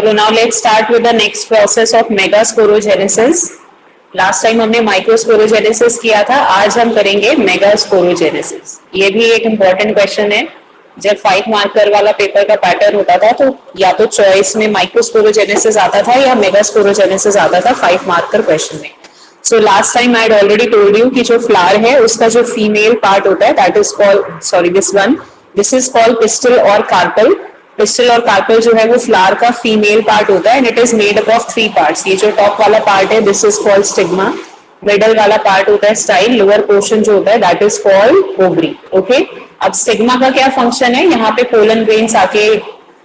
चलो now let's start with the next process of megasporogenesis. Last time हमने microsporogenesis किया था, आज हम करेंगे मेगास्पोरोजेनेसिस। ये भी एक इम्पॉर्टेंट क्वेश्चन है। जब 5 मार्कर वाला पेपर का पैटर्न होता था तो या तो चॉइस में माइक्रोस्पोरोजेनेसिस आता था या मेगास्पोरोजेनेसिस आता था 5 मार्कर क्वेश्चन में। So last time I had already told you कि जो फ्लावर है उसका जो फीमेल पार्ट होता है that is called, sorry this is called pistol और कार्पल। पिस्टल और कार्पल जो है वो फ्लावर का फीमेल पार्ट होता है and it is made up of 3 parts. ये जो टॉप वाला पार्ट है this is called stigma, middle वाला पार्ट होता है स्टाइल, लोअर पोर्शन जो होता है that is called ovary. Okay, अब स्टिग्मा का क्या फंक्शन है, यहाँ पे पोलन ग्रेन्स आके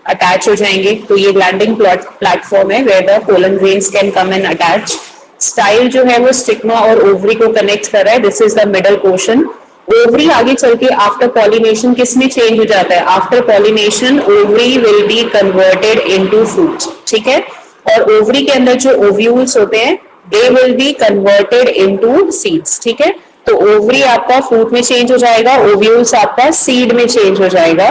अटैच हो जाएंगे, तो ये लैंडिंग प्लेटफॉर्म है where the pollen grains can come and attach. Style जो है वो स्टिग्मा और ओवरी को कनेक्ट कर रहा है, this is the middle portion. Ovary आगे चल के आफ्टर पॉलिनेशन किस में चेंज हो जाता है, after pollination ovary will be converted into fruit. ठीक है, और ओवरी के अंदर जो ओव्यूल्स होते हैं they will be converted into seeds. ठीक है, तो ओवरी आपका फ्रूट में चेंज हो जाएगा, ओव्यूल्स आपका सीड में चेंज हो जाएगा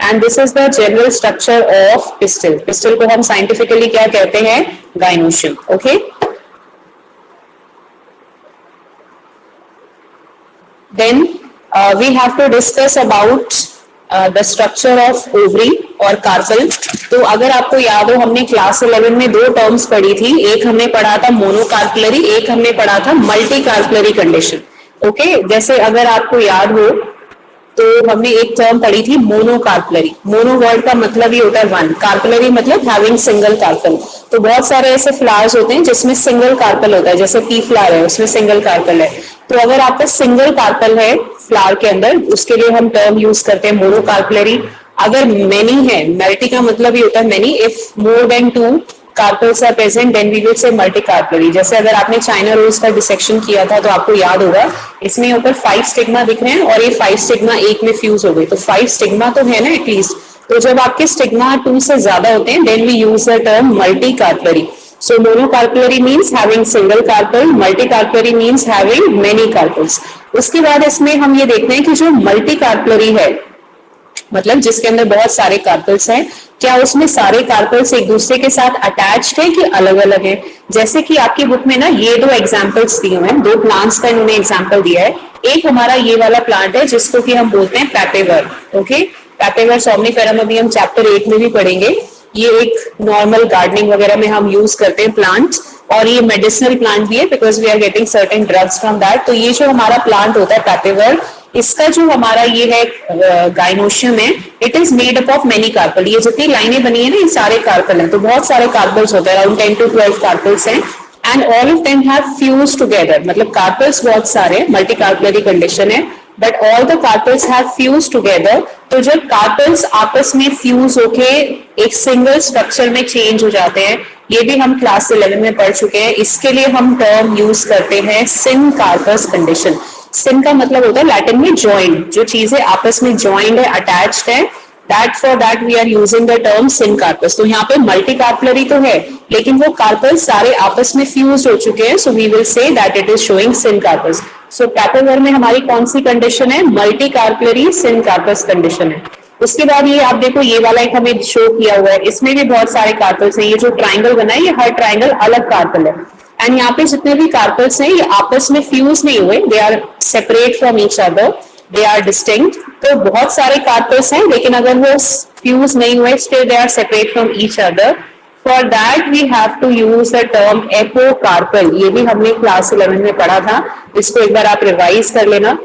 and this is the general structure of pistol. Pistol को हम साइंटिफिकली क्या कहते हैं, gynoecium. Okay, then we have to discuss about the structure of ovary और कार्पल। तो अगर आपको याद हो हमने क्लास 11 में 2 टर्म्स पढ़ी थी, एक हमने पढ़ा था मोनोकार्पलरी, एक हमने पढ़ा था मल्टी कार्पलरी कंडीशन। ओके, जैसे अगर आपको याद हो तो हमने एक टर्म पढ़ी थी मोनोकार्पलरी। मोनो वर्ड का मतलब ही होता है 1, कार्पलरी मतलब हैविंग सिंगल कार्पल। तो बहुत सारे ऐसे फ्लावर्स होते हैं जिसमें सिंगल कार्पल होता है, जैसे पी फ्लावर है उसमें सिंगल कार्पल है। तो अगर आपका सिंगल कार्पल है फ्लावर के अंदर उसके लिए हम टर्म यूज करते हैं मोनोकार्पलरी। अगर मेनी है, मल्टी का मतलब ही होता है many, if more than 2 carpels are present then we will say multicarpellary. जैसे अगर आपने चाइना रोज का डिसेक्शन किया था तो आपको याद होगा इसमें ऊपर 5 स्टिग्मा दिख रहे हैं और ये 5 स्टिग्मा एक में फ्यूज हो गई, तो 5 स्टिग्मा तो है ना एटलीस्ट। तो जब आपके स्टिग्मा 2 से ज्यादा होते हैं then we use the term multicarpellary. So monocarpellary means having single carpel, multicarpellary means having many carpels। उसके बाद इसमें हम ये देखते हैं कि जो multicarpellary है मतलब जिसके अंदर बहुत सारे कार्पल्स हैं, क्या उसमें सारे कार्पल्स एक दूसरे के साथ अटैच्ड है कि अलग अलग है। जैसे कि आपकी बुक में ना ये 2 एग्जांपल्स दिए हुए हैं, 2 प्लांट्स का इन्होंने एग्जांपल दिया है। एक हमारा ये वाला प्लांट है जिसको कि हम बोलते हैं पैपेवर। ओके, पैपेवर सोमनिफेरम अभी हम चैप्टर 8 में भी पढ़ेंगे। ये एक नॉर्मल गार्डनिंग वगैरह में हम यूज करते हैं प्लांट, और ये मेडिसिनल प्लांट भी है because we are getting certain drugs from that. तो ये जो हमारा प्लांट होता है पैपेवर, इसका जो हमारा ये है गाइनोशियम है, it is made up of many carpel. ये जितनी लाइनें बनी है ना ये सारे कार्पल हैं, तो बहुत सारे कार्पल्स होते हैं, अराउंड 10 to 12 कार्पल्स हैं and all of them have fused together. मतलब कार्पल्स बहुत सारे, मल्टी कार्पलरी कंडीशन है but all the carpels have fused together. तो जब कार्पल्स आपस में फ्यूज होके एक सिंगल स्ट्रक्चर में चेंज हो जाते हैं, ये भी हम क्लास 11 में पढ़ चुके हैं। इसके लिए हम टर्म यूज करते हैं सिन कार्पस कंडीशन। सिन का मतलब होता है लैटिन में ज्वाइंट, जो चीजें आपस में ज्वाइंट है, अटैच्ड है, that for that we are using the term syncarpous. तो यहाँ पे मल्टी कार्पलरी तो है लेकिन वो कार्पल्स सारे आपस में फ्यूज हो चुके हैं, so we will say that it is showing syncarpous. So Papaver में हमारी कौन सी कंडीशन है, multicarpellary syncarpous condition है। उसके बाद ये आप देखो ये वाला एक हमें शो किया हुआ है, इसमें भी बहुत सारे कार्पल्स हैं। ये जो ट्राइंगल बना है ये हर ट्राइंगल अलग कार्पल है एंड यहाँ पे जितने भी कार्पल्स हैं ये आपस में फ्यूज नहीं हुए, they are separate from each other, they are distinct. तो बहुत सारे कार्पल्स हैं लेकिन अगर वो फ्यूज नहीं हुए still they are separate from each other. For that we have to use the term apocarpal. ये भी हमने क्लास 11 में पढ़ा था, इसको एक बार आप रिवाइज कर लेना।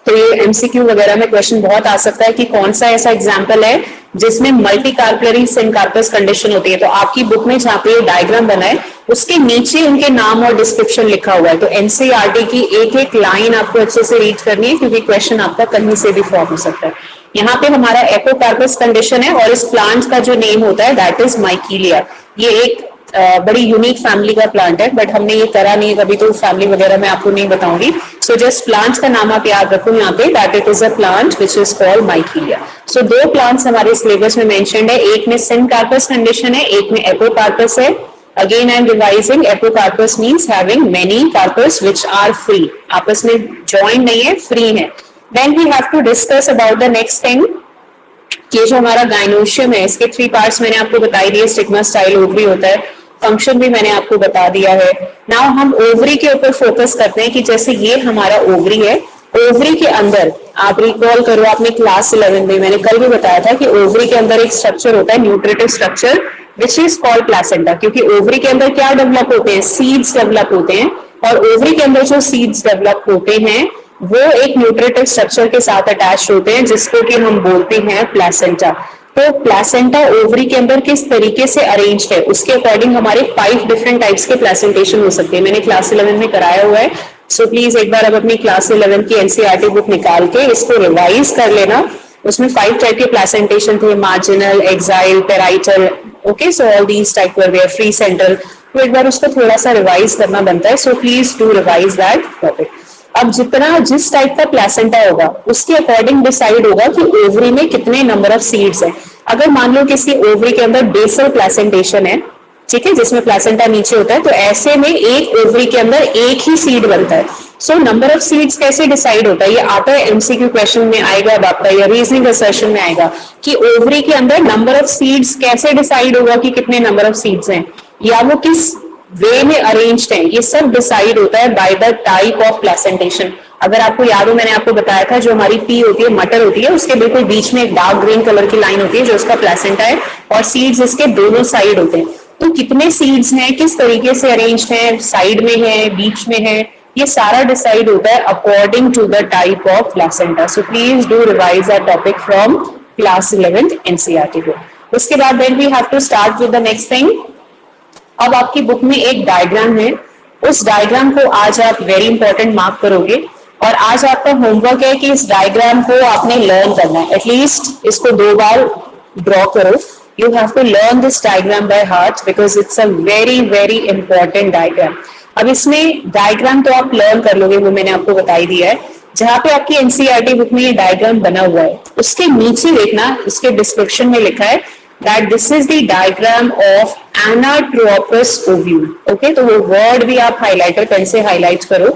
तो ये एमसीक्यू वगैरह में क्वेश्चन बहुत आ सकता है कि कौन सा ऐसा एग्जांपल है जिसमें multi carpellary syncarpous condition होती है। तो आपकी बुक में जहाँ पे ये डायग्राम बना है उसके नीचे उनके नाम और डिस्क्रिप्शन लिखा हुआ है। तो एनसीईआरटी की एक एक लाइन आपको अच्छे से रीड करनी है क्योंकि क्वेश्चन आपका कहीं से भी फॉर्म हो सकता है। यहाँ पे हमारा एपोकार्पस कंडीशन है और इस प्लांट का जो नेम होता है दैट इज माइकीलिया। ये एक बड़ी यूनिक फैमिली का प्लांट है बट हमने ये करा नहीं कभी, तो फैमिली वगैरह मैं आपको नहीं बताऊंगी। सो जस्ट प्लांट का नाम आप याद रखो यहाँ पे, that it is a plant which is called Michelia. So 2 plants हमारे सिलेबस में मेंशन्ड है, एक में सिन कार्पस कंडीशन है, एक में एपोकार्पस है। Again I am revising, apocarpous means having many carpus which are free, आपस में ज्वाइन नहीं है, फ्री है। Then we have to discuss about the next thing ये जो हमारा गाइनोशियम है इसके 3 पार्ट्स मैंने आपको बताई दिए, स्टिग्मा, स्टाइल, ओवरी होता है, फंक्शन भी मैंने आपको बता दिया है। नाउ हम ओवरी के ऊपर फोकस करते हैं कि जैसे ये हमारा ओवरी है, ओवरी के अंदर आप रिकॉल करो आपने क्लास 11 में मैंने कल भी बताया था कि ओवरी के अंदर एक स्ट्रक्चर होता है nutritive structure which is called placenta, क्योंकि ओवरी के अंदर क्या डेवलप होते हैं, सीड्स डेवलप होते हैं, और ओवरी के अंदर जो सीड्स डेवलप होते हैं वो एक न्यूट्रिटिव स्ट्रक्चर के साथ अटैच होते हैं जिसको कि हम बोलते हैं प्लेसेंटा। तो प्लेसेंटा ओवरी के अंदर किस तरीके से अरेंज है उसके अकॉर्डिंग हमारे 5 डिफरेंट टाइप्स के प्लेसेंटेशन हो सकते हैं, मैंने क्लास 11 में कराया हुआ है। सो प्लीज एक बार अब अपनी क्लास 11 की एनसीईआरटी बुक निकाल के इसको रिवाइज कर लेना, उसमें 5 टाइप के प्लेसेंटेशन थे, marginal, axile, parietal, okay, so all these type were there, free central, तो एक बार उसको थोड़ा सा रिवाइज करना बनता है, सो please do revise that topic. अब जितना जिस टाइप का प्लेसेंटा होगा उसके अकॉर्डिंग डिसाइड होगा कि ओवरी में कितने नंबर ऑफ सीड्स हैं। अगर मान लो किसी ओवरी के अंदर बेसल प्लेसेंटेशन है, ठीक है, जिसमें प्लेसेंटा नीचे होता है, तो ऐसे में एक ओवरी के अंदर एक ही सीड बनता है। सो नंबर ऑफ सीड्स कैसे डिसाइड होता है, ये आता है एमसीक्यू क्वेश्चन में आएगा आपका, या रीजनिंग असर्शन में आएगा कि ओवरी के अंदर नंबर ऑफ सीड्स कैसे डिसाइड होगा कि कितने नंबर ऑफ सीड्स हैं, या वो किस वे में अरेंज्ड है, ये सब डिसाइड होता है by the type of placentation. अगर आपको याद हो मैंने आपको बताया था जो हमारी पी होती है, मटर होती है, उसके बिल्कुल बीच में एक डार्क ग्रीन कलर की लाइन होती है जो उसका प्लेसेंटा है, और सीड्स इसके दोनों साइड होते हैं। तो कितने सीड्स हैं, किस तरीके से अरेंज्ड हैं, साइड में है, बीच में है, ये सारा डिसाइड होता है according to the type of placenta. So please do revise that topic from class 11 NCERT book. उसके बाद then we have to start with the next thing. अब आपकी बुक में एक डायग्राम है, उस डायग्राम को आज आप वेरी इंपॉर्टेंट मार्क करोगे, और आज आपका होमवर्क है कि इस डायग्राम को आपने लर्न करना है, एटलीस्ट इसको 2 बार ड्रॉ करो। You have to learn this diagram by heart because it's a very very important diagram. अब इसमें डायग्राम तो आप लर्न कर लोगे, वो मैंने आपको बताई दिया है। जहां पे आपकी एनसीईआरटी बुक में ये डायग्राम बना हुआ है उसके नीचे देखना, इसके डिस्क्रिप्शन में लिखा है that this is the diagram of anatropous ovule. Okay, तो वो वर्ड भी आप हाइलाइटर पेन से हाईलाइट करो।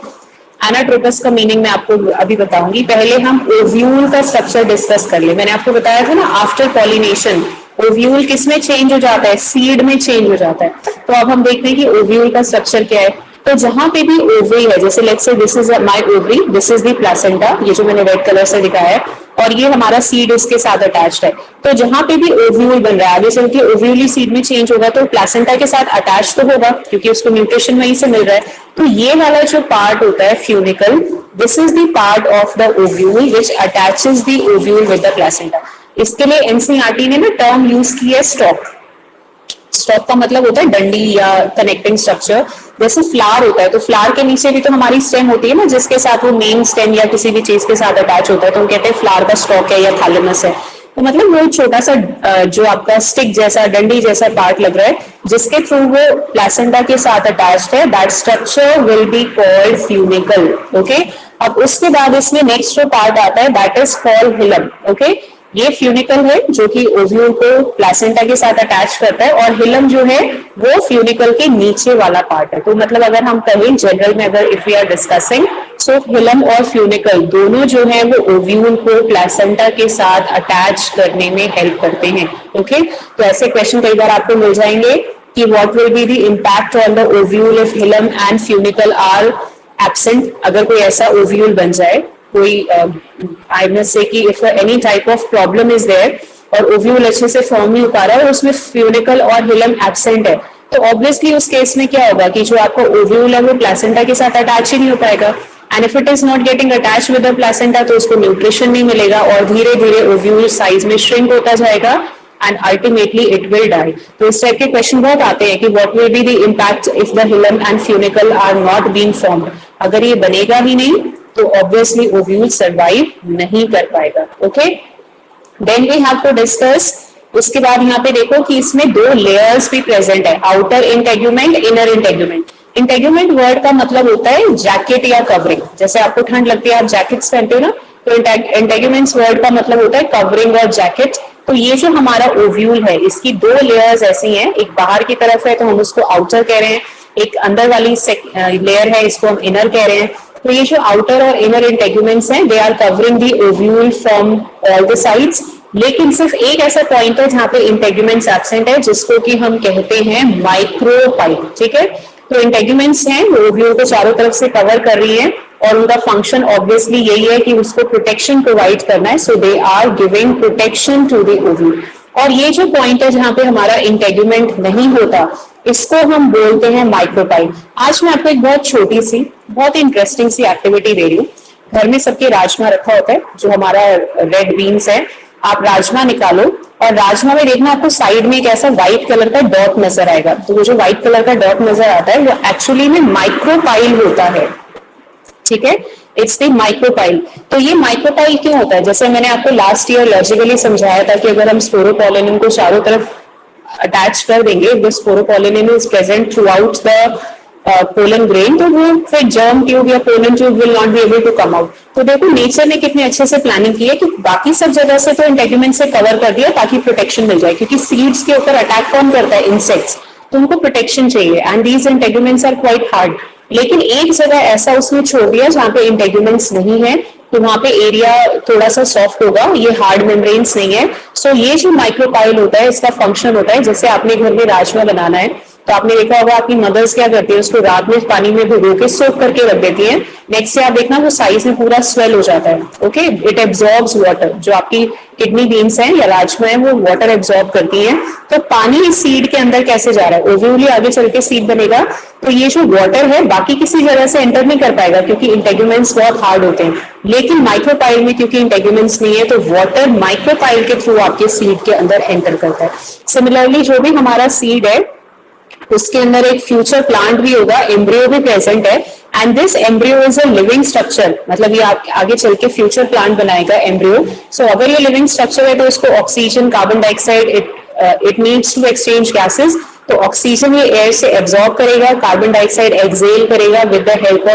एनाट्रोपस का मीनिंग मैं आपको अभी बताऊंगी, पहले हम ओव्यूल का स्ट्रक्चर डिस्कस कर ले। मैंने आपको बताया था ना, आफ्टर पॉलिनेशन ओव्यूल किस में चेंज हो जाता है, सीड में चेंज हो जाता है। तो अब हम देखते हैं कि ओव्यूल का स्ट्रक्चर क्या है। तो जहां पे भी ओवरी है, जैसे let's say this is my ovary, this is the placenta, ये जो मैंने रेड कलर से दिखाया है, और ये हमारा सीड इसके साथ अटैच्ड है। तो जहां पे भी ओव्यूल बन रहा है, आगे चल के ओव्यूल ही सीड में चेंज होगा तो प्लेसेंटा के साथ अटैच तो होगा क्योंकि उसको न्यूट्रिशन वहीं से मिल रहा है। तो ये वाला जो पार्ट होता है funicle, this is the part of the ovule which attaches the ovule with the placenta. इसके लिए एनसीईआरटी ने ना टर्म यूज की है स्टॉक। स्टॉक का मतलब होता है डंडी या कनेक्टिंग स्ट्रक्चर। जैसे फ्लावर होता है तो फ्लावर के नीचे भी तो हमारी स्टेम होती है ना, जिसके साथ वो मेन स्टेम या किसी भी चीज के साथ अटैच होता है, तो हम कहते हैं फ्लावर का स्टॉक है या थैलेमस है। तो मतलब वो छोटा सा जो आपका स्टिक जैसा, डंडी जैसा पार्ट लग रहा है जिसके थ्रू वो प्लेसेंटा के साथ अटैच्ड है, that structure will be called funicle. Okay, अब उसके बाद इसमें नेक्स्ट जो पार्ट आता है that is called hilum. Okay, ये फ्यूनिकल है जो कि ओव्यूल को प्लेसेंटा के साथ अटैच करता है, और हिलम जो है वो फ्यूनिकल के नीचे वाला पार्ट है। तो मतलब अगर हम कहें जनरल में, अगर if we are discussing, so hilum और फ्यूनिकल दोनों जो है वो ओव्यूल को प्लेसेंटा के साथ अटैच करने में हेल्प करते हैं। ओके, तो ऐसे क्वेश्चन कई बार आपको मिल जाएंगे कि what will be the impact on the ovule if hilum and funicle are absent. अगर कोई ऐसा ओव्यूल बन जाए, कोई आई मस्ट से कि if any type of problem is there और ओव्यूल अच्छे से फॉर्म नहीं हो पा रहा है और उसमें फ्यूनिकल और हिलम एब्सेंट है, तो ऑब्वियसली उस केस में क्या होगा कि जो आपका ओव्यूल है वो प्लेसेंटा के साथ अटैच ही नहीं हो पाएगा, and if it is not getting attach with the placenta तो उसको न्यूट्रिशन नहीं मिलेगा और धीरे धीरे ओव्यूल साइज में श्रिंक होता जाएगा and ultimately it will die. तो इस टाइप के क्वेश्चन बहुत आते हैं कि what will be the impact if the hilum and funicle are not being formed. अगर ये बनेगा ही नहीं तो ऑब्वियसली ओव्यूल सर्वाइव नहीं कर पाएगा। Okay, then we have to discuss. उसके बाद यहाँ पे देखो कि इसमें 2 लेयर्स भी प्रेजेंट है, outer integument, inner integument. Integument word का मतलब होता है जैकेट या कवरिंग। जैसे आपको ठंड लगती है आप जैकेट्स पहनते हो ना, तो इंटेग्यूमेंट्स वर्ड का मतलब होता है कवरिंग और जैकेट। तो ये जो हमारा ओव्यूल है इसकी 2 लेयर्स ऐसी हैं, एक बाहर की तरफ है तो हम उसको आउटर कह रहे हैं, एक अंदर वाली लेयर है इसको हम इनर कह रहे हैं। तो ये जो आउटर और इनर इंटेग्यूमेंट्स हैं they are covering the ovule from all the sides. लेकिन सिर्फ एक ऐसा पॉइंट है जहां पे इंटेगुमेंट्स एब्सेंट है, जिसको कि हम कहते हैं माइक्रोपाइल। ठीक है, तो इंटेगुमेंट्स हैं वो ओव्यूल को चारों तरफ से कवर कर रही है और उनका फंक्शन ऑब्वियसली यही है कि उसको प्रोटेक्शन प्रोवाइड करना है। So they are giving protection to the ovule. और ये जो पॉइंट है जहां पे हमारा इंटेगुमेंट नहीं होता, इसको हम बोलते हैं माइक्रोपाइल। आज मैं आपको एक बहुत छोटी सी बहुत इंटरेस्टिंग सी एक्टिविटी दे रही हूँ। घर में सबके राजमा रखा होता है, जो हमारा रेड बीन्स है। आप राजमा निकालो और राजमा में देखना आपको साइड में एक ऐसा व्हाइट कलर का डॉट नजर आएगा। तो वो जो व्हाइट कलर का डॉट नजर आता है वो एक्चुअली में माइक्रोपाइल होता है। ठीक है, इट्स द माइक्रोपाइल। तो ये माइक्रोपाइल क्यों होता है? जैसे मैंने आपको लास्ट ईयर लॉजिकली समझाया था कि अगर हम स्पोरोपोलिन को चारों तरफ अटैच कर देंगे, the sporopollenin is present throughout the pollen grain, तो वो फिर जर्म ट्यूब या pollen tube will not be able to come out. तो देखो नेचर ने कितने अच्छे से प्लानिंग की है कि बाकी सब जगह से तो इंटेगुमेंट से कवर कर दिया ताकि प्रोटेक्शन मिल जाए, क्योंकि सीड्स के ऊपर अटैक कौन करता है? इंसेक्ट्स। तो उनको प्रोटेक्शन चाहिए and these integuments are quite hard. लेकिन एक जगह ऐसा उसने छोड़ दिया जहां पे इंटेगुमेंट्स नहीं है, तो वहां पे एरिया थोड़ा सा सॉफ्ट होगा, ये हार्ड मेम्ब्रेन्स नहीं है। सो ये जो माइक्रोपाइल होता है इसका फंक्शन होता है, जैसे आपने घर में राजमा बनाना है तो आपने देखा होगा आपकी मदर्स क्या करती है, उसको रात में पानी में भिगो के सोक करके रख देती है। नेक्स्ट डे आप देखना वो साइज में पूरा स्वेल हो जाता है। Okay, it absorbs water. जो आपकी किडनी बीन्स हैं या राजमा है वो वाटर एब्जॉर्ब करती हैं। तो पानी इस सीड के अंदर कैसे जा रहा है? ओव्यूल आगे चल के सीड बनेगा, तो ये जो वाटर है बाकी किसी जगह से एंटर नहीं कर पाएगा क्योंकि इंटेगुमेंट्स बहुत हार्ड होते हैं। लेकिन माइक्रोपाइल में क्योंकि इंटेगुमेंट्स नहीं है तो वाटर माइक्रोपाइल के थ्रू आपके सीड के अंदर एंटर करता है। सिमिलरली जो भी हमारा सीड है उसके अंदर एक फ्यूचर प्लांट भी होगा, एम्ब्रियो भी प्रेजेंट है and this embryo is a living structure. मतलब ये आगे चल के फ्यूचर प्लांट बनाएगा एम्ब्रियो। सो अगर ये लिविंग स्ट्रक्चर है तो उसको oxygen, carbon dioxide, it needs to exchange gases. तो ऑक्सीजन ये एयर से एब्जॉर्ब करेगा, कार्बन डाइऑक्साइड एक्सेल करेगा with the help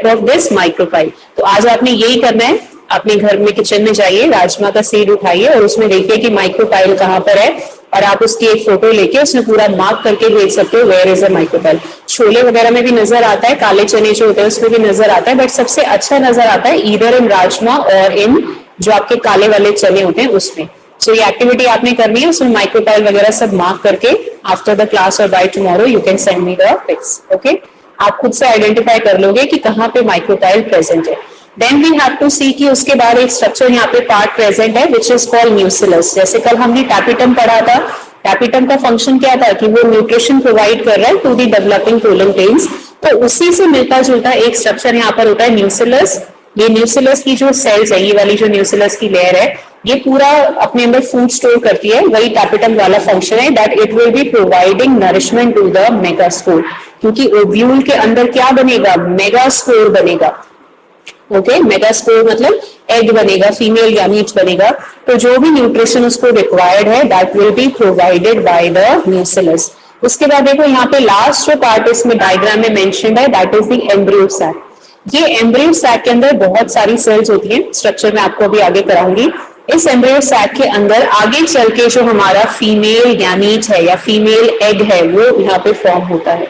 of this micropyle. तो आज आपने यही करना है, अपने घर में किचन में जाइए, राजमा का सीड उठाइए और उसमें देखिए कि माइक्रोपाइल कहाँ पर है और आप उसकी एक फोटो लेके उसमें पूरा मार्क करके भेज सकते हो वेयर इज अ माइक्रोपाइल। छोले वगैरह में भी नजर आता है, काले चने जो होते हैं उसमें भी नजर आता है, बट सबसे अच्छा नजर आता है ईदर इन राजमा और इन जो आपके काले वाले चने होते हैं उसमें। सो ये एक्टिविटी आपने करनी है, उसमें माइक्रोपाइल वगैरह सब मार्क करके आफ्टर द क्लास और by tomorrow you can send me the pics. Okay, आप खुद से आइडेंटिफाई कर लोगे कि कहाँ पे माइक्रोपाइल प्रेजेंट है। Then we have to see कि उसके बाद एक स्ट्रक्चर यहाँ पे पार्ट प्रेजेंट है विच इज कॉल्ड न्यूसिलस। जैसे कल हमने टैपिटम पढ़ा था, टैपिटम का फंक्शन क्या था कि वो न्यूट्रिशन प्रोवाइड कर रहा है to the developing pollen grains. तो उसी से मिलता जुलता एक स्ट्रक्चर यहाँ पर होता है न्यूसिलस। ये न्यूसिलस की जो सेल्स है, ये वाली जो न्यूसिलस की लेयर है, ये पूरा अपने अंदर फूड स्टोर करती है। वही टैपिटम वाला फंक्शन है that it will be providing nourishment to the megaspore. क्योंकि ओव्यूल के अंदर क्या बनेगा? मेगास्पोर बनेगा। ओके, मेगास्पोर मतलब एग बनेगा, फीमेल गैमीट बनेगा। तो जो भी न्यूट्रिशन उसको रिक्वायर्ड है that will be provided by the nucellus. उसके बाद देखो यहाँ पे लास्ट जो पार्ट इसमें डायग्राम में मेंशन्ड है that is the embryo sac. ये एम्ब्रियो सैक के अंदर बहुत सारी सेल्स होती हैं, स्ट्रक्चर में आपको अभी आगे कराऊंगी। इस एम्ब्रियो सैक के अंदर आगे चल के जो हमारा फीमेल गैमीट है या फीमेल एग है वो यहाँ पे फॉर्म होता है।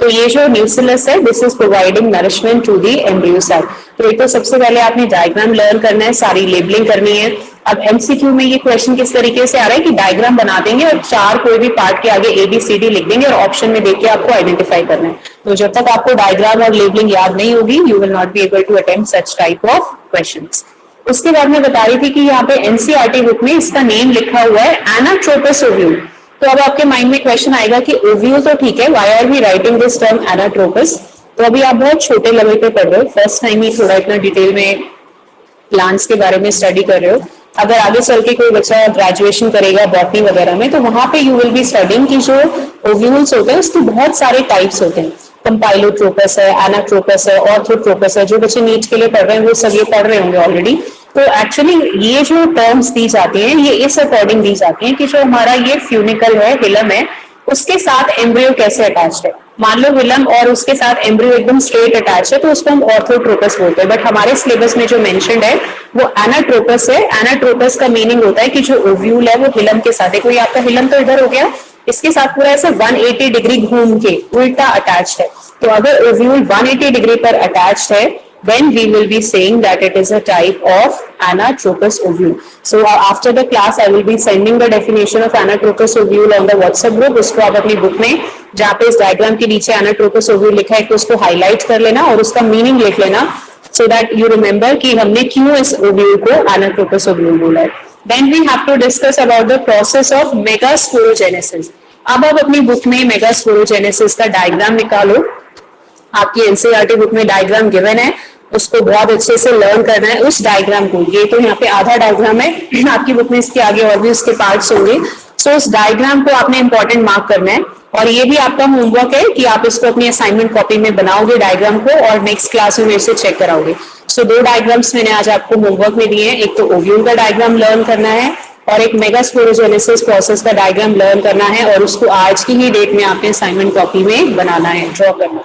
तो ये जो न्यूसिलस है this is providing nourishment to the embryo sac. तो एक तो सबसे पहले आपने डायग्राम लर्न करना है, सारी लेबलिंग करनी है। अब एमसीक्यू में ये क्वेश्चन किस तरीके से आ रहा है कि डायग्राम बना देंगे और चार कोई भी पार्ट के आगे ABCD लिख देंगे और ऑप्शन में देख के आपको आइडेंटिफाई करना है। तो जब तक आपको डायग्राम और लेबलिंग याद नहीं होगी you will not be able to attempt such type of questions. उसके बाद मैं बता रही थी कि यहाँ पे एनसीईआरटी बुक में इसका नेम लिखा हुआ है एनाट्रोपस ओव्यूल। तो अब आपके माइंड में क्वेश्चन आएगा कि ओव्यूल तो ठीक है, why are we writing this term anatropous? तो अभी आप बहुत छोटे लेवल पे पढ़ रहे हो, फर्स्ट टाइम ही थोड़ा इतना डिटेल में प्लांट्स के बारे में स्टडी कर रहे हो। अगर आगे चल के कोई बच्चा ग्रेजुएशन करेगा बॉटनी वगैरह में तो वहां पे यू विल बी स्टडिंग कि जो ओव्यूल्स होते हैं उसके बहुत सारे टाइप्स होते हैं। कंपाइलोट्रोपस है, एनाट्रोपस है, ऑर्थोट्रोपस है। जो बच्चे नीट के लिए पढ़ रहे हैं वो सब ये पढ़ रहे होंगे ऑलरेडी। तो एक्चुअली ये जो टर्म्स दी जाती हैं ये इस अकॉर्डिंग दी जाती हैं कि जो हमारा ये फ्यूनिकल है, हिलम है, उसके साथ एम्ब्रियो कैसे अटैच्ड है। मान लो हिलम और उसके साथ एम्ब्रियो एकदम स्ट्रेट अटैच है तो उसको हम ऑर्थोट्रोपस बोलते हैं, बट हमारे सिलेबस में जो मेंशन्ड है वो एनाट्रोपस है। एनाट्रोपस का मीनिंग होता है कि जो ओव्यूल है वो हिलम के साथ है। कोई आपका हिलम तो इधर हो गया, इसके साथ पूरा ऐसे 180 डिग्री घूम के उल्टा अटैच्ड है। तो अगर ओव्यूल 180 डिग्री पर अटैच्ड है then we will be saying that it is a type of anatropous ovule. So after the class I will be sending the definition of anatropous ovule on the WhatsApp group. उसको आप अपनी book में जहाँ पे इस diagram के नीचे anatropous ovule लिखा है तो उसको हाईलाइट कर लेना और उसका मीनिंग लिख लेना, so that you remember कि हमने क्यों इस ovule को anatropous ovule बोला है. Then we have to discuss about the process of megasporogenesis. अब आप अपनी बुक में megasporogenesis का डायग्राम निकालो. आपकी एनसीईआरटी बुक में डायग्राम गिवन है, उसको बहुत अच्छे से लर्न करना है उस डायग्राम को. ये तो यहाँ पे आधा डायग्राम है, आपकी बुक में इसके आगे और भी उसके पार्ट्स होंगे. सो उस डायग्राम को आपने इंपॉर्टेंट मार्क करना है और ये भी आपका होमवर्क है कि आप इसको अपनी असाइनमेंट कॉपी में बनाओगे डायग्राम को और नेक्स्ट क्लास में मेरे से चेक कराओगे. सो 2 डायग्राम्स मैंने आज आपको होमवर्क में दिए हैं. एक तो ओव्यूल का डायग्राम लर्न करना है और एक मेगास्पोरोजेनेसिस प्रोसेस का डायग्राम लर्न करना है और उसको आज की ही डेट में आपने असाइनमेंट कॉपी में बनाना है, ड्रॉ करना.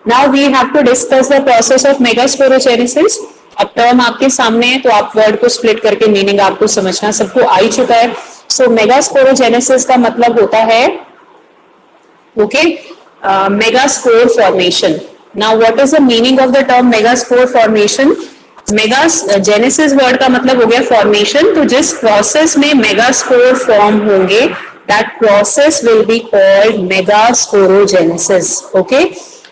Now we have to discuss the process of megasporogenesis. अब टर्म आपके सामने है तो आप वर्ड को स्प्लिट करके मीनिंग आपको समझना सबको आ ही चुका है. सो मेगास्पोरोजेनेसिस का मतलब होता है megaspore formation. Now what is the meaning of the term megaspore formation? Megagenesis word का मतलब हो गया फॉर्मेशन. तो जिस प्रोसेस में मेगास्पोर फॉर्म होंगे that process will be called megasporogenesis. Okay,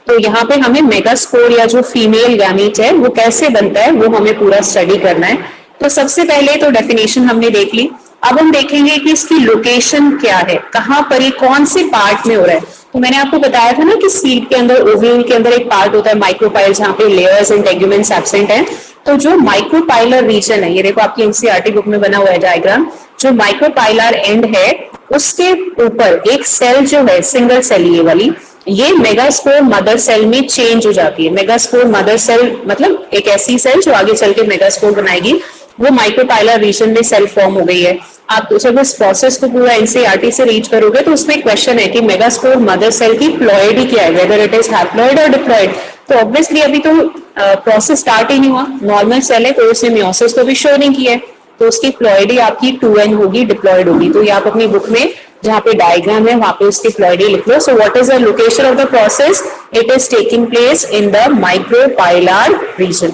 तो यहाँ पे हमें मेगास्पोर या जो फीमेल गैमीट है वो कैसे बनता है वो हमें पूरा स्टडी करना है. तो सबसे पहले तो डेफिनेशन हमने देख ली. अब हम देखेंगे कि इसकी लोकेशन क्या है, कहाँ पर ये कौन से पार्ट में हो रहा है. तो मैंने आपको बताया था ना कि सीड के अंदर ओव्यूल के अंदर एक पार्ट होता है माइक्रोपाइल जहाँ पे लेयर्स एंड टेगुमेंट्स एब्सेंट है. तो जो माइक्रोपाइलर रीजन है, ये देखो आपकी एनसीईआरटी बुक में बना हुआ है डायग्राम, जो माइक्रोपाइलर एंड है उसके ऊपर एक सेल जो है सिंगल सेल ये वाली, ये मेगास्पोर मदर सेल में चेंज हो जाती है. मेगास्पोर मदर सेल मतलब एक ऐसी सेल जो आगे चल के मेगास्पोर बनाएगी, वो माइक्रोपाइलर रीजन में सेल फॉर्म हो गई है. आप जब इस प्रोसेस को पूरा एनसीईआरटी से रीच करोगे तो उसमें क्वेश्चन है कि मेगास्पोर मदर सेल की प्लॉइडी क्या है, वेदर इट इज हैप्लॉइड और डिप्लॉइड. तो ऑब्वियसली अभी तो प्रोसेस स्टार्ट ही नहीं हुआ, नॉर्मल सेल है तो उसने मियोसिस तो भी शो नहीं किया है, तो उसकी प्लॉइडी आपकी 2n होगी, डिप्लॉइड होगी. तो ये आप अपनी बुक में जहाँ पे डायग्राम है वहां पे उसकी प्लॉइडी लिख लो. So what is the location of the process? It is taking place in the micropylar region.